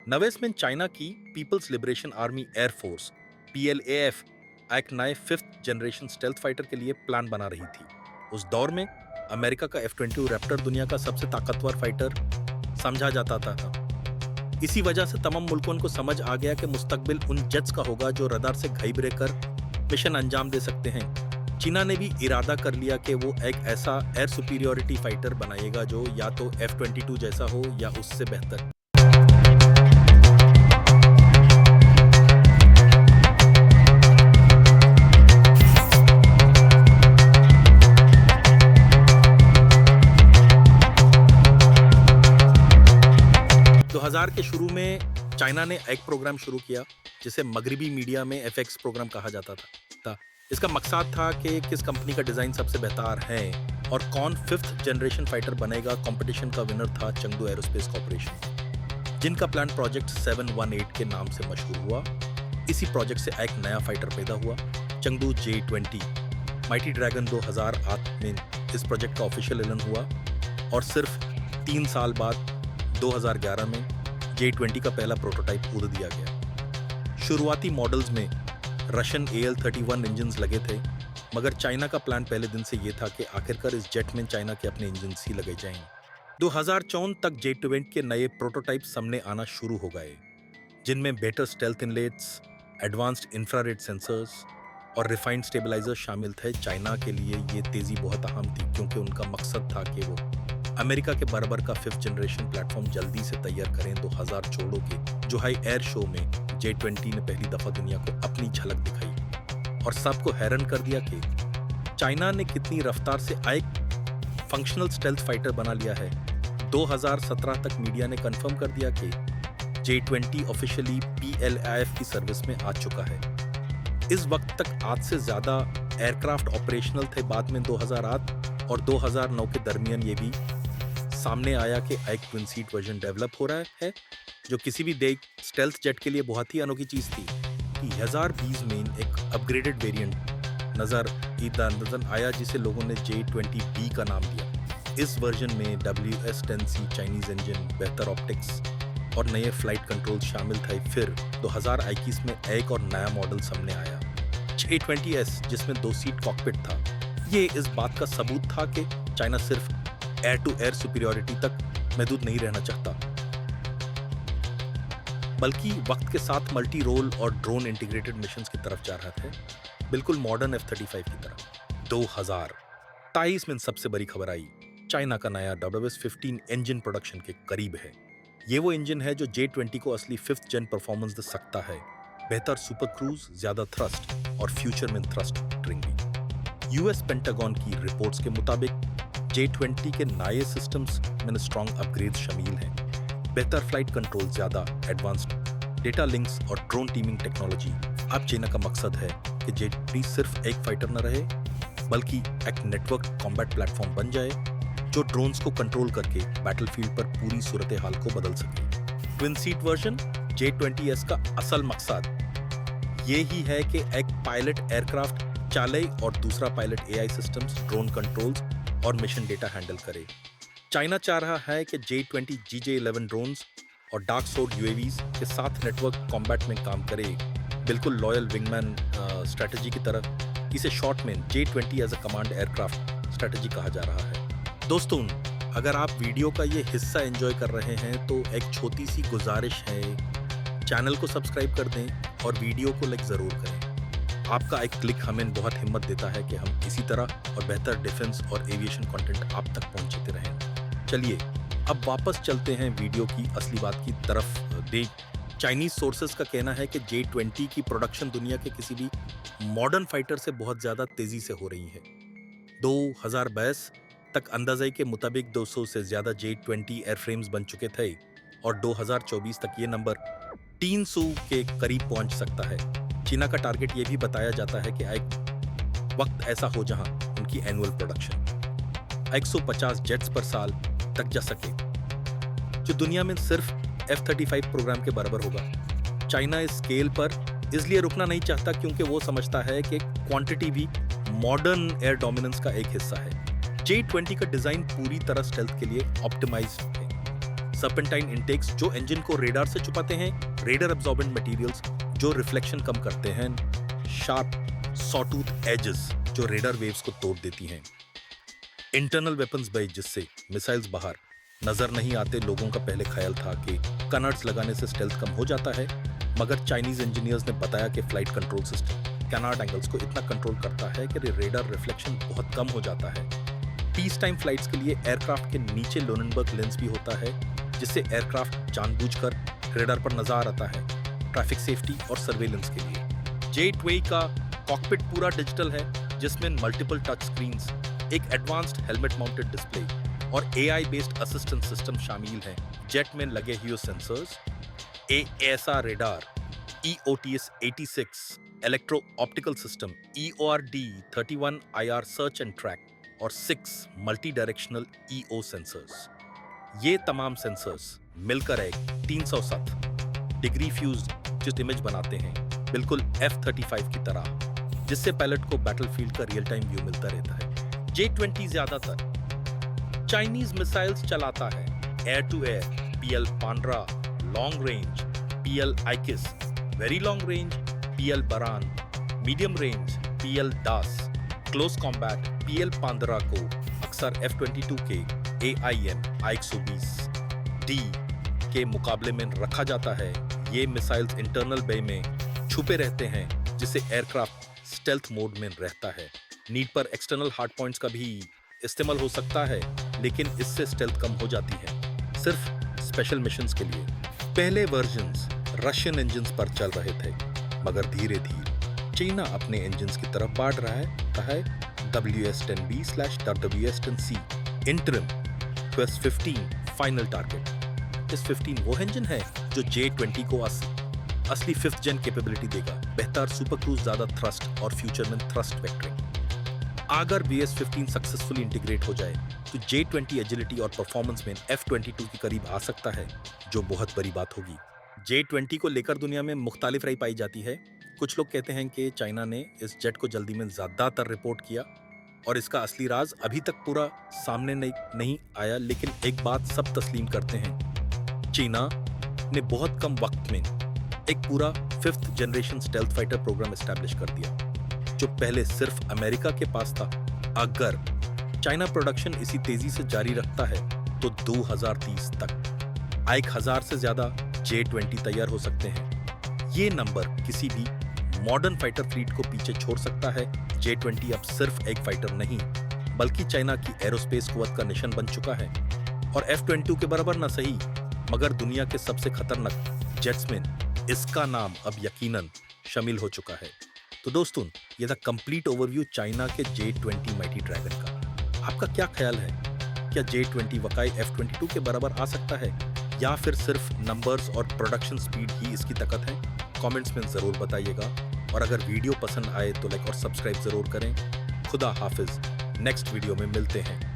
नवेस में चाइना की People's Liberation Army एयरफोर्स PLAF एक नए 5th जनरेशन स्टेल्थ फाइटर के लिए प्लान बना रही थी। उस दौर में अमेरिका का F-22 रैप्टर दुनिया का सबसे ताकतवर फाइटर समझा जाता था। इसी वजह से तमाम मुल्कों को समझ आ गया कि मुस्तकबिल उन जेट्स का होगा जो रडार से घाइबरे कर मिशन अंजाम दे सकते हैं। चीना ने भी इरादा कर लिया कि वो एक ऐसा एयर सुपीरियोरिटी फाइटर बनाएगा जो या तो F-22 जैसा हो या उससे बेहतर। हजार के शुरू में चाइना ने एक प्रोग्राम शुरू किया जिसे मगरिबी मीडिया में FX प्रोग्राम कहा जाता था। इसका मकसद था कि किस कंपनी का डिजाइन सबसे बेहतर है और कौन 5th जनरेशन फाइटर बनेगा। कंपटीशन का विनर था चंगदू एरोस्पेस कॉर्पोरेशन, जिनका प्लान प्रोजेक्ट 718 के नाम से मशहूर हुआ। इसी प्रोजेक्ट से एक नया फाइटर पैदा हुआ, चंगदू J-20। माइटी ड्रैगन 2008 में इस प्रोजेक्ट का ऑफिशियल ऐलान हुआ और सिर्फ 3 साल बाद 2011 में J-20 का पहला प्रोटोटाइप उड़ दिया गया। शुरुआती मॉडल्स में रशियन AL-31 इंजन्स लगे थे, मगर चाइना का प्लान पहले दिन से यह था कि आखिरकार इस जेट में चाइना के अपने इंजन ही लगे जाएंगे। 2014 तक J-20 के नए प्रोटोटाइप सामने आना शुरू हो गए, जिनमें better stealth inlets, advanced infrared sensors और रिफाइंड स्टेबलाइजर शामिल थे। चाइना के लिए ये तेजी बहुत अहम थी क्योंकि उनका मकसद था कि वो अमेरिका के बराबर का 5th जनरेशन प्लेटफॉर्म जल्दी से तैयार करें। 2014 के जोहाई एयर शो में J-20 ने पहली दफा दुनिया को अपनी झलक दिखाई और सबको हैरान कर दिया कि चाइना ने कितनी रफ्तार से एक फंक्शनल स्टेल्थ फाइटर बना लिया है। 2017 तक मीडिया ने कंफर्म कर दिया कि J-20 ऑफिशियली PLAF की सर्विस में आ चुका है। इस वक्त तक 8 से ज्यादा एयरक्राफ्ट ऑपरेशनल थे। बाद में 2008 और 2009 के दरमियान ये भी सामने आया कि एक ट्विन सीट वर्जन डेवलप हो रहा है, जो किसी भी स्टेल्थ जेट के लिए बहुत ही अनोखी चीज थी। 2020 में एक अपग्रेडेड वेरिएंट नजर आया जिसे लोगों ने J-20B का नाम दिया। इस वर्जन में WS-10C चाइनीज इंजन, बेहतर ऑप्टिक्स और नए फ्लाइट कंट्रोल शामिल थे। फिर 2021 में एक और नया मॉडल सामने आया, J-20S, जिसमें 2 सीट कॉकपिट था। ये इस बात का सबूत था कि चाइना सिर्फ एयर टू एयर सुपीरियोरिटी तक महदूद नहीं रहना चाहता, बल्कि वक्त के साथ मल्टी रोल और ड्रोन इंटीग्रेटेड मिशंस की तरफ जा रहा है, बिल्कुल मॉडर्न F-35 की तरह। 2023 में सबसे बड़ी खबर आई, चाइना का नया WS-15 इंजन प्रोडक्शन के करीब है। ये वो इंजन है जो J-20 को असली 5th जन परफॉर्मेंस दे सकता है। बेहतर सुपर क्रूज, ज्यादा थ्रस्ट और फ्यूचर में थ्रस्ट ट्रिंग भी। US पेंटागन की रिपोर्ट्स के मुताबिक J-20 के नए सिस्टम्स में स्ट्रॉन्ग अपग्रेड्स शामिल हैं। बेहतर फ्लाइट कंट्रोल, ज्यादा एडवांस्ड डेटा लिंक्स और ड्रोन टीमिंग टेक्नोलॉजी। अब चाइना का मकसद है कि J-20 सिर्फ एक फाइटर न रहे, बल्कि एक नेटवर्क कॉम्बैट प्लेटफॉर्म बन जाए जो ड्रोन्स को कंट्रोल करके बैटलफील्ड पर पूरी सूरत हाल को बदल सके। ट्विन सीट वर्जन J-20S का असल मकसद ये ही है कि एक पायलट एयरक्राफ्ट चले और दूसरा pilot AI systems, drone controls और मिशन डेटा हैंडल करे। चाइना चाह रहा है कि J-20 GJ-11 ड्रोन्स और डार्क सोर्ड UAVs के साथ नेटवर्क कॉम्बैट में काम करे, बिल्कुल लॉयल विंगमैन स्ट्रेटजी की तरह। इसे शॉर्ट में J-20 as a command aircraft strategy कहा जा रहा है। दोस्तों, अगर आप वीडियो का ये हिस्सा एंजॉय कर रहे हैं तो एक छोटी सी गुजारिश है, चैनल को सब्सक्राइब कर दें और वीडियो को लाइक जरूर करें। आपका एक क्लिक हमें बहुत हिम्मत देता है कि हम इसी तरह और बेहतर डिफेंस और एविएशन कंटेंट आप तक पहुंचाते रहें। चलिए अब वापस चलते हैं वीडियो की असली बात की तरफ। चाइनीज सोर्सेस का कहना है कि J-20 की प्रोडक्शन दुनिया के किसी भी मॉडर्न फाइटर से बहुत ज्यादा तेजी से हो रही है। 2022 तक अंदाजे के मुताबिक 200 से ज्यादा J-20 एयरफ्रेम्स बन चुके थे और 2024 तक ये नंबर 300 के करीब पहुंच सकता है। चीना का टारगेट ये भी बताया जाता है कि एक वक्त ऐसा हो जहां उनकी एनुअल प्रोडक्शन 150 जेट्स पर साल तक जा सके, जो दुनिया में सिर्फ F-35 प्रोग्राम के बराबर होगा। चाइना इस स्केल पर इसलिए रुकना नहीं चाहता क्योंकि वो समझता है कि क्वांटिटी भी मॉडर्न एयर डोमिनेंस का एक हिस्सा है। J-20 का डिजाइन पूरी तरह स्टेल्थ के लिए ऑप्टिमाइज्ड है। सर्पेंटाइन इंटेक्स जो इंजन को रेडार से छुपाते हैं, रेडर एब्जॉर्बेंट मटेरियल्स जो रिफ्लेक्शन कम करते हैं, शार्प सॉटूथ एजेस जो रेडार वेव्स को तोड़ देती हैं, इंटरनल वेपन्स बेस जिससे मिसाइल्स बाहर नजर नहीं आते। लोगों का पहले ख्याल था कि कनर्ड्स लगाने से स्टेल्थ कम हो जाता है, मगर चाइनीज इंजीनियर्स ने बताया कि flight control system canard angles को इतना कंट्रोल करता है कि रेडार रिफ्लेक्शन बहुत कम हो जाता है। पीस टाइम फ्लाइट्स के लिए एयरक्राफ्ट के नीचे लोनेनबर्ग लेंस भी होता है, जिससे एयरक्राफ्ट जानबूझकर रेडार पर नजर आता है, ट्रैफिक सेफ्टी और सर्वेलेंस के लिए। J-20 का कॉकपिट पूरा डिजिटल है, जिसमें मल्टीपल टच स्क्रीन्स, एक एडवांस्ड हेलमेट माउंटेड डिस्प्ले और AI बेस्ड असिस्टेंट सिस्टम शामिल हैं। जेट में लगे हुए sensors, AESA radar, EOTS 86 electro optical system, EORD 31 IR search and track और 6 मल्टी डायरेक्शनल EO सेंसर्स। ये तमाम सेंसर्स मिलकर एक 307 डिग्री फ्यूज्ड इमेज बनाते हैं, बिल्कुल F-35 की तरह, जिससे पायलट को बैटलफील्ड का रियल टाइम व्यू मिलता रहता है। J-20 ज्यादातर चाइनीज मिसाइल्स चलाता है, air to air PL-15, long range PL आइकिस, वेरी लॉन्ग रेंज PL बरान, medium range PL-10, close combat PL-15 को अक्सर F-22 के AIM I-120D के मुकाबले में रखा जाता है। ये मिसाइल्स इंटरनल बे में छुपे रहते हैं, जिससे एयरक्राफ्ट स्टेल्थ मोड में रहता है। नीड पर एक्सटर्नल हार्ड पॉइंट्स का भी इस्तेमाल हो सकता है, लेकिन इससे स्टेल्थ कम हो जाती है, सिर्फ स्पेशल मिशंस के लिए। पहले वर्जन्स रशियन इंजन्स पर चल रहे थे, मगर धीरे धीरे चाइना अपने इंजन्स की तरफ बढ़ रहा है। WS-10B/WS-10C interim, QS-15 final target. इस 15 वो इंजन है जो J-20 को असली 5th जेन कैपेबिलिटी देगा, बेहतर सुपर क्रूज, ज्यादा थ्रस्ट और फ्यूचर में थ्रस्ट वेक्टरिंग। अगर BS-15 सक्सेसफुली इंटीग्रेट हो जाए तो J-20 एजिलिटी और परफॉर्मेंस में F-22 के करीब आ सकता है, जो बहुत बड़ी बात होगी। J-20 को लेकर दुनिया में मुख्तालिफ राय पाई जाती है। कुछ लोग कहते हैं कि चाइना ने इस जेट को जल्दी में ज्यादातर रिपोर्ट किया और इसका असली राज अभी तक पूरा सामने नहीं आया, लेकिन एक बात सब तस्लीम करते हैं, चाइना ने बहुत कम वक्त में एक पूरा 5th generation stealth fighter programme establish कर दिया, जो पहले सिर्फ अमेरिका के पास था। अगर चाइना प्रोडक्शन इसी तेजी से जारी रखता है तो 2030 तक 1000 से ज्यादा J-20 तैयार हो सकते हैं। ये नंबर किसी भी मॉडर्न फाइटर फ्लीट को पीछे छोड़ सकता है। J-20 अब सिर्फ एक फाइटर नहीं, बल्कि चाइना की एरोस्पेस कुव्वत का निशान बन चुका है, और F-22 के बराबर ना सही, मगर दुनिया के सबसे खतरनाक जेट्स में इसका नाम अब यकीनन शामिल हो चुका है। तो दोस्तों, ये था कंप्लीट ओवरव्यू चाइना के J-20 माइटी ड्रैगन का। आपका क्या ख्याल है? क्या J-20 वाकई F-22 के बराबर आ सकता है, या फिर सिर्फ नंबर्स और प्रोडक्शन स्पीड ही इसकी ताकत है? कमेंट्स में जरूर बताइएगा, और अगर वीडियो पसंद आए तो लाइक और सब्सक्राइब जरूर करें। खुदा हाफिज, नेक्स्ट वीडियो में मिलते हैं।